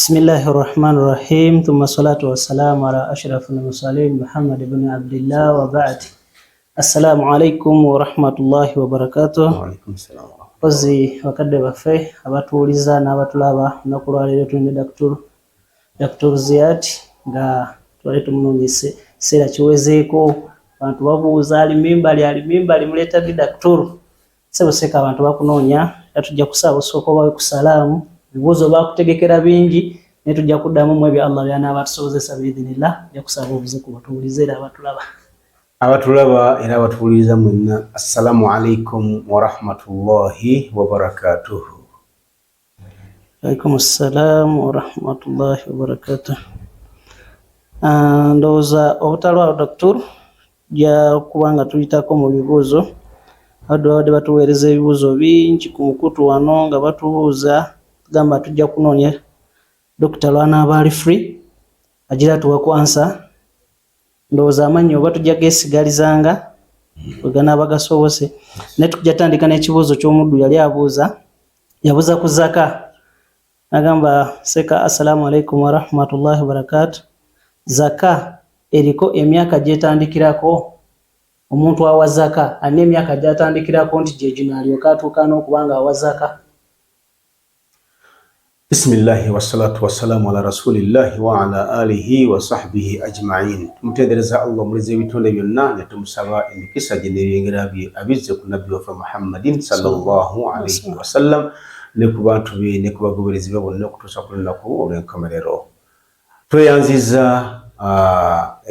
Bismillahirrahmanirrahim. Thumma salatu wassalamu ala ashrafil mursalin Muhammad ibn Abdullah wa ba'd. Assalamu alaikum wa rahmatullahi wa barakatuh. Wa alaikum salam. Ozi wakadde baffe abatuuliza n'abatulaba olunaku lwaleero tulina Dr. Ziyad nga twali tumunoonyese kiseera kiwezeeko abantu babuuza ali mimbali muleeta ddi Dr. Seboseka abantu bakunoonya era tujja kusaba osooka obawe ku salaamu ebibuuzo baakutegekera bingi naye tujja kuddamu mu ebyo Allah by'anaaba atusobozesa biidhinillah. Tujja kusaba obuze ku batuuliza era abatulaba era abatuuliza mwenna, assalamu alaikum wa rahmatullahi wa barakatuh. Alaikum assalam wa rahmatullahi wa barakatuh. Ndowooza obutalwala Dr. ja kubanga tuyitako mu bibuuzo abadde batuweereza ebibuuzo bingi ku mukutu wano nga batubuuza gamba tujja kunoonya Dr. lwanaaba ali free agira tuwa ku answer. Ndowooza amanyi oba tujja geesigalizanga bwe ganaaba gasobose. Naye tujja tandika n'ekibuuzo ky'omuddu yali yabuuza ku zaka. Nagamba seka assalamu alaikum wa rahmatullahi wa barakatuh. Zaka eriko emyaka gyetandikirako? Omuntu awa zaka alina emyaka gyatandikirako nti gye gino alyoka atuuka n'okubanga awa zaka? Bismillahi wassalatu wassalamu ala rasulillahi wa ala alihi wa sahbihi ajma'in. Tumutendereza Allah muleze ebitonde byonna ne tumusaba emikisa gye n'ebyengera bye abizze ku nabbi waffe Muhammadin sallallahu alaihi wasallam ne ku bantu be ne ku bagoberezi be bonna okutuusa ku lunaku olw'enkomerero. Tweyanziza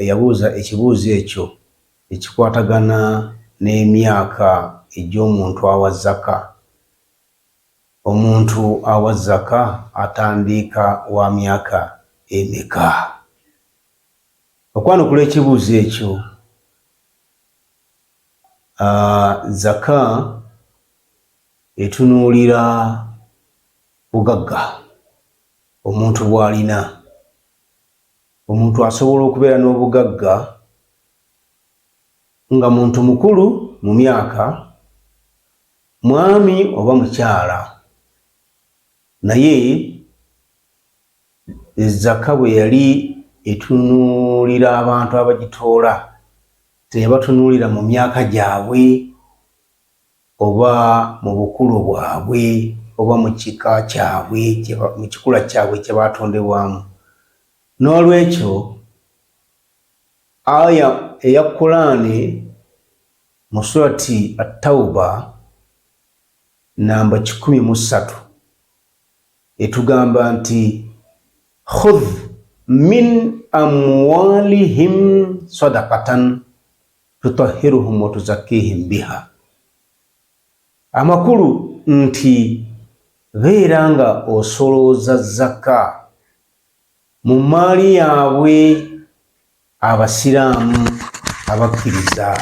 eyabuuza ekibuuzo ekyo ekikwatagana n'emyaka egy'omuntu awa zaka. Omuntu awa zaka atandika wa myaka emeka? Okwanukula ekibuuzo ekyo, zaka etunuulira bugagga omuntu bw'alina. Omuntu asobola okubeera n'obugagga nga muntu mukulu mu myaka, mwami oba mukyala, naye zaka bwe yali etunuulira abantu abagitoola tebatunuulira mu myaka gyabwe oba mu bukulu bwabwe oba mu kika kyabwe, mu kikula kyabwe kye baatondebwamu. N'olwekyo aya eya Qur'ani mu surati At-Tawba namba 13 etugamba nti khudh min amwalihim sadaqatan tutahhiruhum wa tuzakkihim biha. Amakulu nti beera nga osolooza zaka mu maali yaabwe abasiraamu abakkiriza,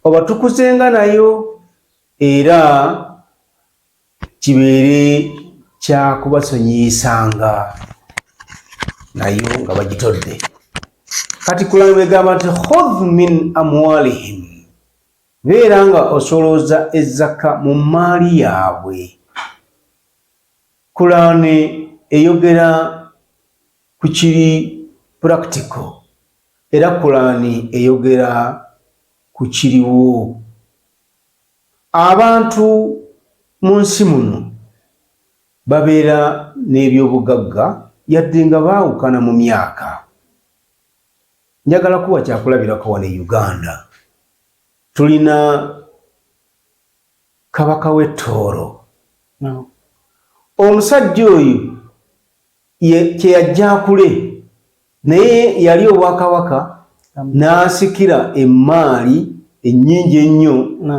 obatukuzenga nayo era kibeere kya kubasonyiyisanga nayo nga bagitodde. Kati Qur'ani bwegamba nti khudh min amwalihim, beera nga osolooza ezzaka mu maali yaabwe. Qur'ani eyogera ku kiri practical era Qur'ani eyogera ku kiriwo. Abantu mu nsi muno babeera n'ebyobugagga yadde nga baawukana mu myaka. Njagala kuwa kyakulabirako wano e Uganda. Tulina kabaka w'e-Tooro. Omusajja oyo kye yajja akule, naye yali obwakabaka n'asikira emmaali ennyingi ennyo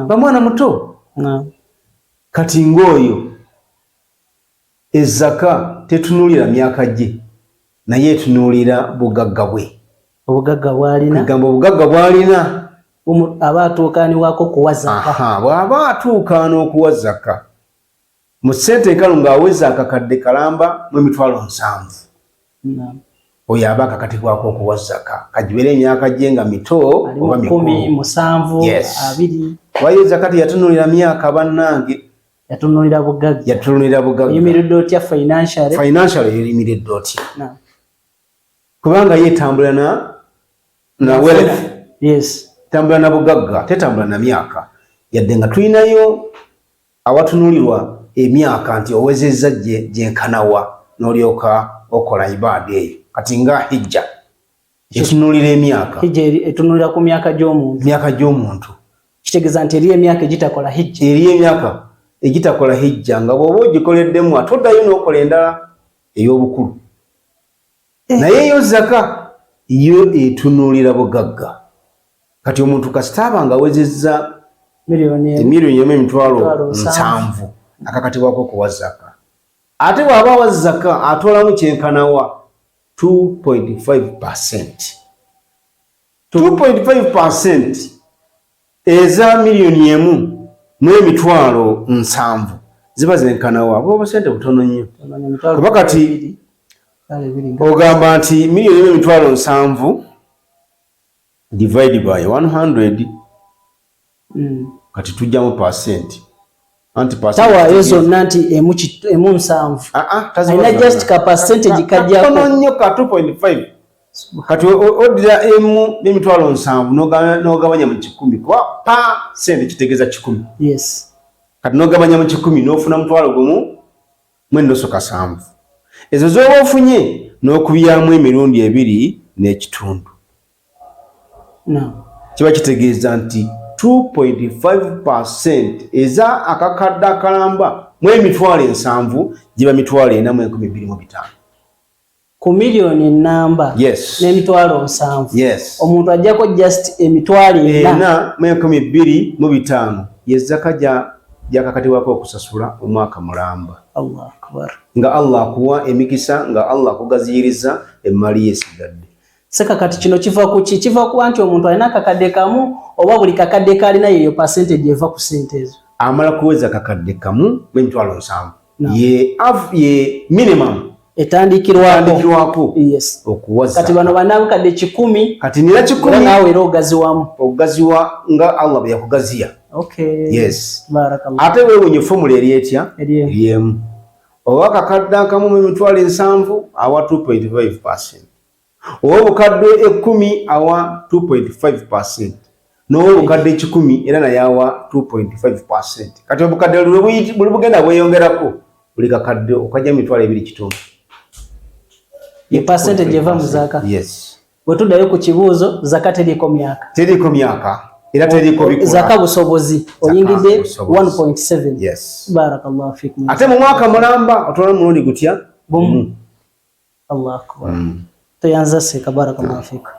bamwana muto. Kati ng'oyo ezzaka tetunuulira myaka gye naye etunuulira bugagga bwe. Obugagga bw'alina, kugamba obugagga bw'alina aba atuukaanibwako kuwa zaka. Bw'aba atuukaana okuwa zaka mu ssente enkalu ng'aweza akakadde kalamba mu emitwalo 7. Oyo aba akakatibwako okuwa zaka, kagibeera emyaka gye nga mito oba mikulu. 10, 7, 20. Waye zaka teyatunuulira myaka bannange. yatunulira bugagga yimiridde otya financial yimiridde otya kubanga yetambula na wealth tambula na bugagga tetambula na myaka yadde nga tulinayo awatunulirwa emyaka nti owezezza gyenkanawa n'olyoka okola ibada eyo kati nga hijja etunulira emyaka etunulira ku myaka gy'omuntu kitegeeza nti eriyo emyaka egitakola hijja nga bw'oba ogikoleddemu ate oddayo n'okola endala ey'obukulu naye yo zaka yo etunulira bugagga kati omuntu kasita aba nga awezezza miliyoni emitwalo 7 akakatibwako okuwa zaka ate bw'aba awa zaka atoolamu kyenkanawa 2.5% eza miliyoni emu n'emitwalo 7 ziba zenkanawa bw'oba sente butono nnyo kuba kati ogamba nti miliyoni emu emitwalo 7 divide by 100 kati tujjamu percent tawaayo zonna nti emu 7 alina just ka percentage kajjako nnyo ka 2.5 kati odira emu n'emitwalo 7 n'ogabanya mu 10 kuba percent kitegeeza 10 kati n'ogabanya mu 10 n'ofuna mutwalo gumu mw'ennusu ka 7 ezo z'oba ofunye n'okubyamu emirundi 2.5 kiba kitegeeza nti 2.5% eza akakadde akalamba mu emitwalo 7 giba mitwalo 4,25 ku miliyoni ennamba n'emitwalo 7 omuntu ajjako just emitwalo 4,25 yezaka gyakakatibwako okusasula omwaka mulamba. Allahu akbar. Nga Allah akuwa emikisa, nga Allah akugaziyiriza emmali yesigadde. Seka kati kino kiva ku ki? Kiva ku anti omuntu alina kakadde kamu oba buli kakadde kalina yeyo percentage eva ku sente ezo. Amala kuweza kakadde kamu emitwalo 7. Ye minimum etandikirwako. Yes. Okuwaza. Kati bano banamu kadde 10. Kati nira 10 nawe era ogaziwamu. Ogaziwa nga Allah bwe yakugaziya. Okay. Yes. Barakallah. Ate wewe wenye formula eryetya eryemu. Owa kakadde kamu emitwalo 7 awa 2.5%. Owa bukadde 10 awa 2.5%. N'owa bukadde 10 era naye awa 2.5%. Kati obukadde buli bugenda bweyongerako buli kakadde okajja emitwalo 2.5. Ye percentage eva mu zaka. Yes. Wetuddayo ku kibuuzo zaka teriko myaka. Teriko myaka. Era teriko bikula. Zaka busobozi. Oyingidde 1.7. Yes. Barakallahu fikum. Ate mu mwaka mulamba otwala mulundi gutya? Allahu akbar. Toyanza seka barakallahu fikum.